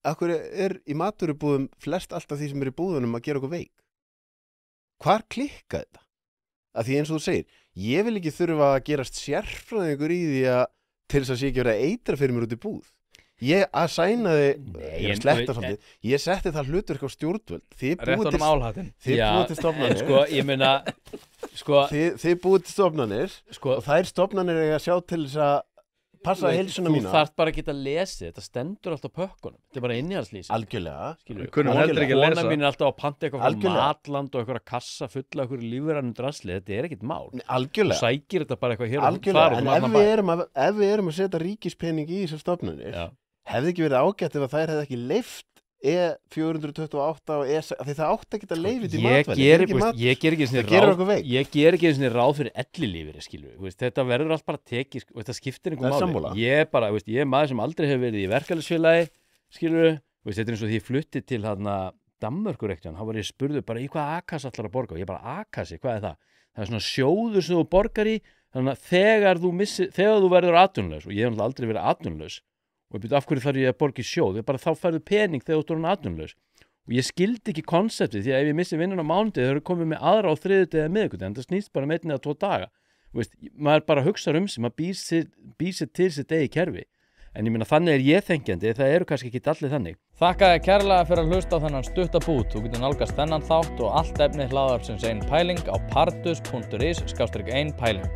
Akkur í matvörubúðum flest alltaf því sem í búðunum að gera okkur veik? Hvar klikka þetta? Að því eins og þú segir, ég vil ekki þurfa að gerast sérfræðingur í því að til þess að sé ekki verið að eitra fyrir mér út í búð. Ég að sæna ég setti það hlutverk á stjórnvöld. Þið búið til stofnanir. Sko, ég meina, sko. Þið búið til stofnanir og þær stofnanir eiga að sjá til þess að passa heilsuna mína. Þú þarft bara að geta lesið, þetta stendur alltaf á pökkunum. Þetta bara innihaldslýsing. Algjörlega. Kona mín alltaf að panta eitthvað frá Matland og eitthvað kassa fulla eitthvað lífrænum drasli. Þetta ekkert mál. Algjörlega. Þú sækir þetta bara eitthvað hér og þar. En ef við erum að setja ríkispening í þessar stofnanir, hefði ekki verið ágætt ef að þær hefði ekki leyft E428 og því það átti ekki að leyfa þetta í matvæli. Ég ger ekki einu ráð fyrir ellilífeyri, skilur. Þetta verður allt bara tekið, þetta skiptir einhver máli. Ég er maður sem aldrei hefur verið í verkalýðsfélagi, skilur. Þetta er eins og því ég flutti til Danmörkur ekkert, þá var ég spurður bara í hvað A-kassa ætlar að borga og ég bara A-kassi, hvað er það? Það er svona sjóður sem þú borgar í, þannig að þegar þú verður atvinnulaus, og ég hef aldrei verið atvinnulaus, og ég byrja af hverju þarf ég að borga í sjóð, bara þá færðu pening þegar þú ert atvinnulaus. Og ég skildi ekki konseptið því að ef ég missi vinnuna á mánudegi þá eru komið með aðra á þriðjudegi eða miðvikudegi, en það snýst bara með 1 eða 2 daga. Maður bara hugsar sig, maður býr sér til sitt eigið kerfi. En ég meina þannig ég þengjandi, það eru kannski ekki allir þannig. Þakka þér kærlega fyrir að hlusta á þennan stutta bút. Þú getur nálgast þennan þátt og allt efni hlaðvarpsins Ein Pæling á pardus.is/ein pæling.